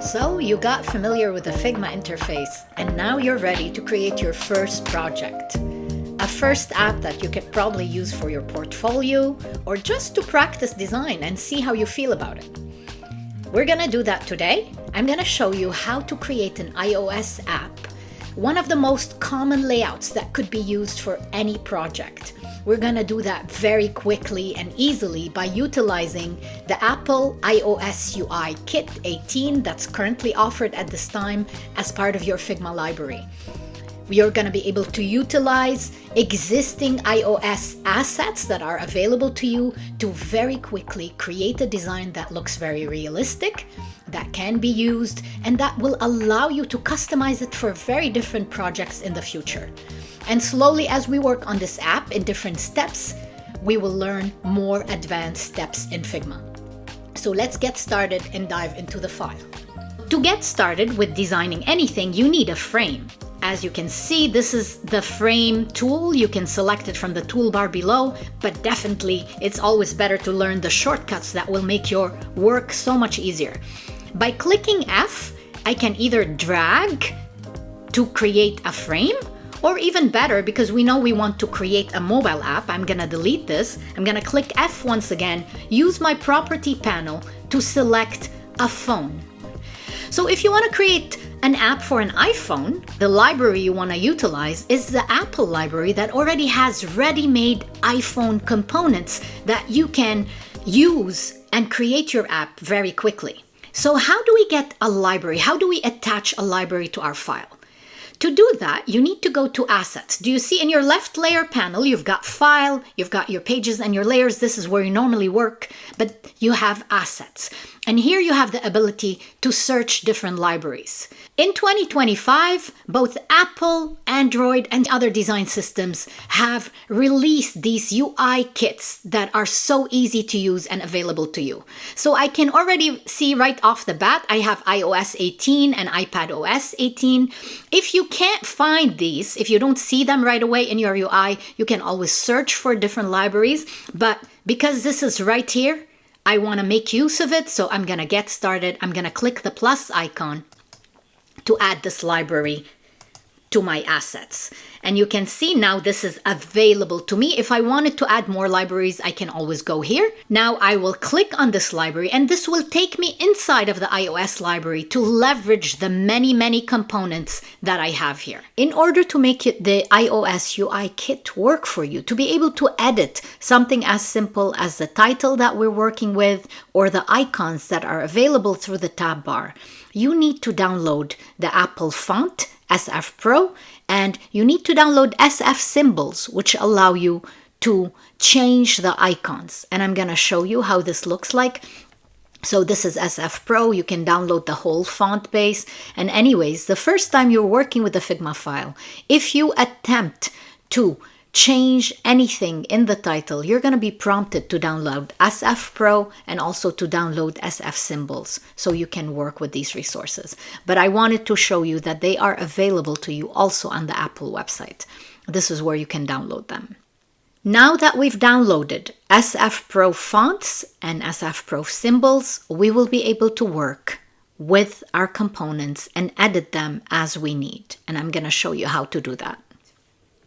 So you got familiar with the Figma interface, and now you're ready to create your first project. A first app that you could probably use for your portfolio or just to practice design and see how you feel about it. We're gonna do that today. I'm gonna show you how to create an iOS app, one of the most common layouts that could be used for any project. We're gonna do that very quickly and easily by utilizing the Apple iOS UI Kit 18 that's currently offered at this time as part of your Figma library. You're gonna be able to utilize existing iOS assets that are available to you to very quickly create a design that looks very realistic, that can be used, and that will allow you to customize it for very different projects in the future. And slowly, as we work on this app in different steps, we will learn more advanced steps in Figma. So let's get started and dive into the file. To get started with designing anything, you need a frame. As you can see, this is the frame tool. You can select it from the toolbar below, but definitely it's always better to learn the shortcuts that will make your work so much easier. By clicking F, I can either drag to create a frame, or even better, because we know we want to create a mobile app, I'm gonna delete this. I'm gonna click F once again, use my property panel to select a phone. So if you wanna create an app for an iPhone, the library you wanna utilize is the Apple library that already has ready-made iPhone components that you can use and create your app very quickly. So how do we get a library? How do we attach a library to our file? To do that, you need to go to Assets. Do you see in your left layer panel, you've got File, you've got your pages and your layers. This is where you normally work, but you have Assets. And here you have the ability to search different libraries. In 2025, both Apple, Android, and other design systems have released these UI kits that are so easy to use and available to you. So I can already see right off the bat, I have iOS 18 and iPadOS 18. If you can't find these, if you don't see them right away in your UI, you can always search for different libraries. But because this is right here, I want to make use of it, so I'm going to get started. I'm going to click the plus icon to add this library to my assets. And you can see now this is available to me. If I wanted to add more libraries, I can always go here. Now I will click on this library and this will take me inside of the iOS library to leverage the many components that I have here. In order to make it the iOS UI kit work for you, to be able to edit something as simple as the title that we're working with or the icons that are available through the tab bar, you need to download the Apple font, SF Pro, and you need to download SF symbols, which allow you to change the icons. And I'm going to show you how this looks like. So this is SF Pro. You can download the whole font base. And anyways, the first time you're working with the Figma file, if you attempt to change anything in the title, you're going to be prompted to download SF Pro and also to download SF symbols so you can work with these resources. But I wanted to show you that they are available to you also on the Apple website. This is where you can download them. Now that we've downloaded SF Pro fonts and SF Pro symbols, we will be able to work with our components and edit them as we need. And I'm going to show you how to do that.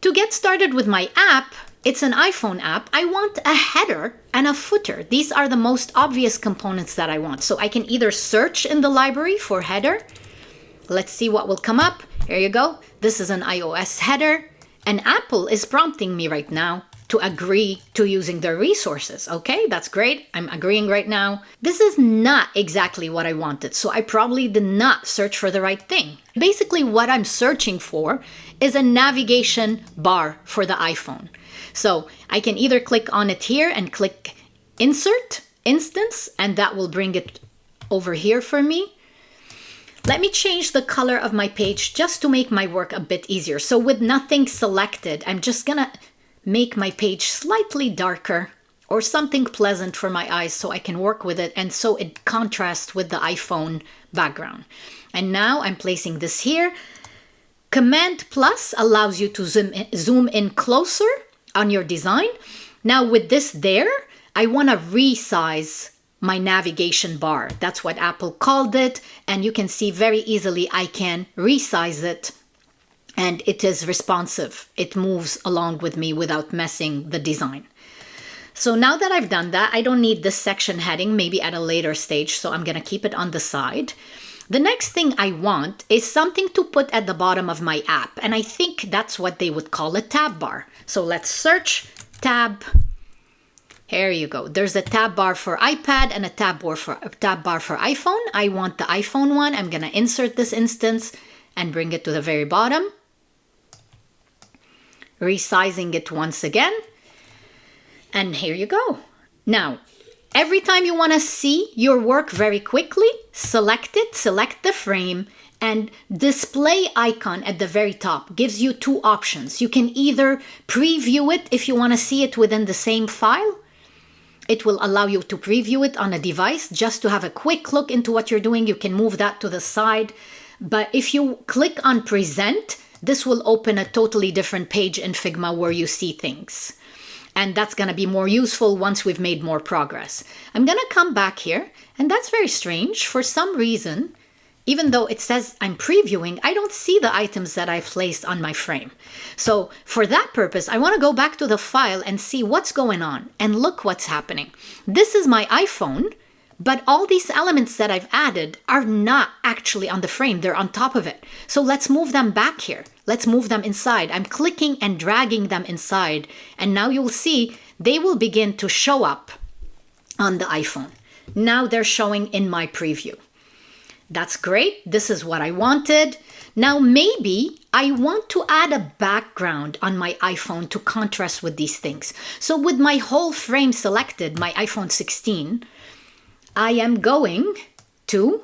To get started with my app, it's an iPhone app. I want a header and a footer. These are the most obvious components that I want. So I can either search in the library for header. Let's see what will come up. Here you go. This is an iOS header. And Apple is prompting me right now to agree to using their resources. Okay, that's great. I'm agreeing right now. This is not exactly what I wanted, so I probably did not search for the right thing. Basically, what I'm searching for is a navigation bar for the iPhone. So I can either click on it here and click Insert, Instance, and that will bring it over here for me. Let me change the color of my page just to make my work a bit easier. So with nothing selected, I'm just gonna make my page slightly darker or something pleasant for my eyes so I can work with it and so it contrasts with the iPhone background. And now I'm placing this here. Command plus allows you to zoom in closer on your design. Now with this there, I want to resize my navigation bar. That's what Apple called it. And you can see very easily I can resize it and it is responsive. It moves along with me without messing the design. So now that I've done that, I don't need this section heading, maybe at a later stage. So I'm going to keep it on the side. The next thing I want is something to put at the bottom of my app. And I think that's what they would call a tab bar. So let's search tab. Here you go. There's a tab bar for iPad and a tab bar for iPhone. I want the iPhone one. I'm going to insert this instance and bring it to the very bottom. Resizing it once again. And here you go. Now, every time you want to see your work very quickly, select it, select the frame, and display icon at the very top gives you two options. You can either preview it if you want to see it within the same file. It will allow you to preview it on a device just to have a quick look into what you're doing. You can move that to the side. But if you click on present, this will open a totally different page in Figma where you see things. And that's going to be more useful once we've made more progress. I'm going to come back here, and that's very strange. For some reason, even though it says I'm previewing, I don't see the items that I've placed on my frame. So for that purpose, I want to go back to the file and see what's going on. And look what's happening. This is my iPhone, but all these elements that I've added are not actually on the frame. They're on top of it. So let's move them back here. Let's move them inside. I'm clicking and dragging them inside. And now you'll see they will begin to show up on the iPhone. Now they're showing in my preview. That's great. This is what I wanted. Now maybe I want to add a background on my iPhone to contrast with these things. So with my whole frame selected, my iPhone 16, I am going to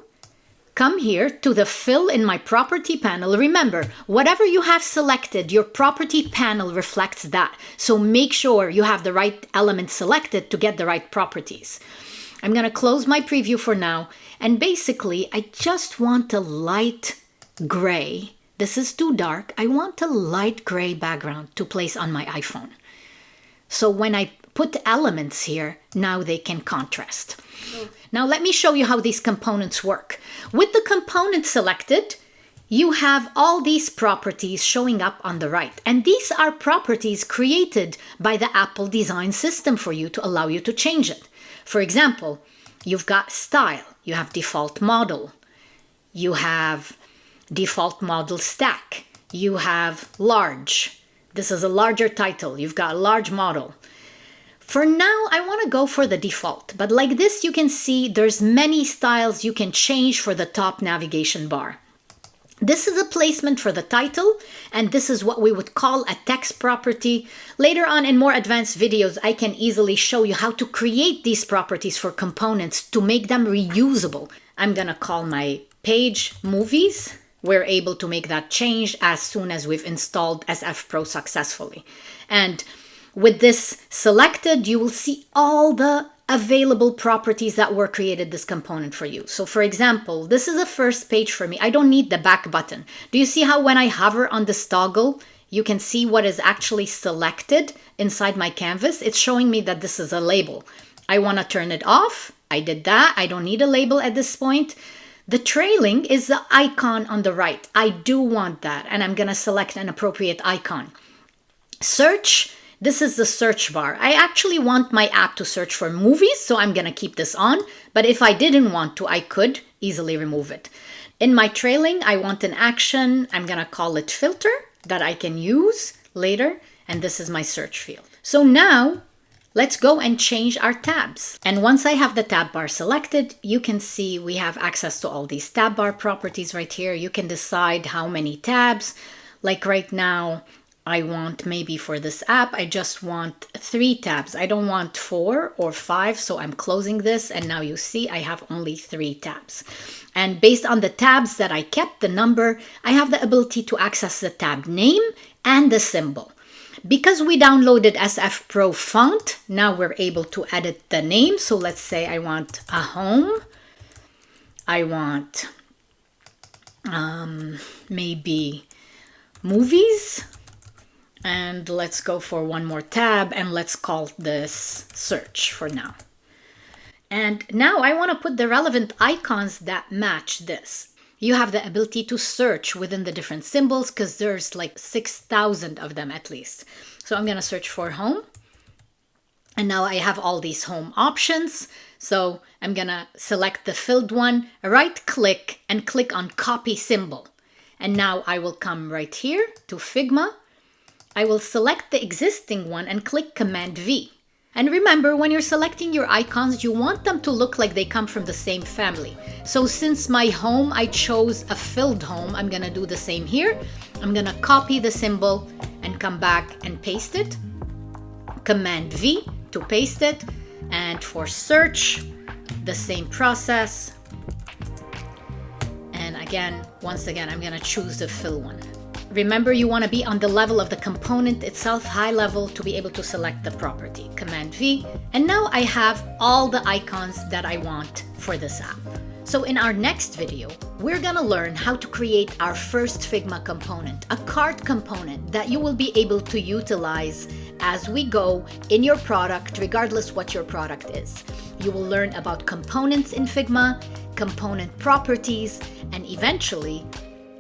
come here to the fill in my property panel. Remember, whatever you have selected, your property panel reflects that. So make sure you have the right element selected to get the right properties. I'm going to close my preview for now. And basically, I just want a light gray. This is too dark. I want a light gray background to place on my iPhone. So when I put elements here, now they can contrast. Now let me show you how these components work. With the component selected, you have all these properties showing up on the right. And these are properties created by the Apple design system for you to allow you to change it. For example, you've got style, you have default model, you have default model stack, you have large. This is a larger title, you've got a large model. For now, I want to go for the default, but like this, you can see there's many styles you can change for the top navigation bar. This is a placement for the title, and this is what we would call a text property. Later on in more advanced videos, I can easily show you how to create these properties for components to make them reusable. I'm going to call my page movies. We're able to make that change as soon as we've installed SF Pro successfully. And with this selected, you will see all the available properties that were created this component for you. So for example, this is the first page for me. I don't need the back button. Do you see how when I hover on this toggle, you can see what is actually selected inside my canvas? It's showing me that this is a label. I want to turn it off. I did that. I don't need a label at this point. The trailing is the icon on the right. I do want that, and I'm going to select an appropriate icon. Search. This is the search bar. I actually want my app to search for movies, so I'm going to keep this on. But if I didn't want to, I could easily remove it. In my trailing, I want an action. I'm going to call it filter that I can use later. And this is my search field. So now let's go and change our tabs. And once I have the tab bar selected, you can see we have access to all these tab bar properties right here. You can decide how many tabs. Like right now, I want maybe for this app, I just want 3 tabs. I don't want 4 or 5, so I'm closing this. And now you see I have only 3 tabs. And based on the tabs that I kept, the number, I have the ability to access the tab name and the symbol. Because we downloaded SF Pro font, now we're able to edit the name. So let's say I want a home. I want maybe movies. And let's go for one more tab and let's call this search for now. And now I want to put the relevant icons that match this. You have the ability to search within the different symbols because there's like 6,000 of them at least. So I'm going to search for home. And now I have all these home options. So I'm going to select the filled one, right click and click on copy symbol. And now I will come right here to Figma. I will select the existing one and click Command V. And remember, when you're selecting your icons, you want them to look like they come from the same family. So since my home, I chose a filled home, I'm gonna do the same here. I'm gonna copy the symbol and come back and paste it. Command V to paste it. And for search, the same process. And again, once again, I'm gonna choose the fill one. Remember, you want to be on the level of the component itself, high level, to be able to select the property. Command V. And now I have all the icons that I want for this app. So in our next video, we're going to learn how to create our first Figma component, a cart component that you will be able to utilize as we go in your product, regardless what your product is. You will learn about components in Figma, component properties, and eventually,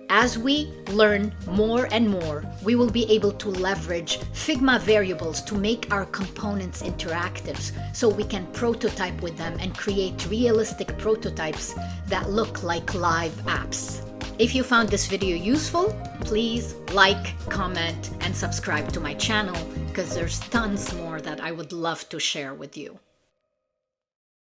as we learn more and more, we will be able to leverage Figma variables to make our components interactive so we can prototype with them and create realistic prototypes that look like live apps. If you found this video useful, please like, comment, and subscribe to my channel because there's tons more that I would love to share with you.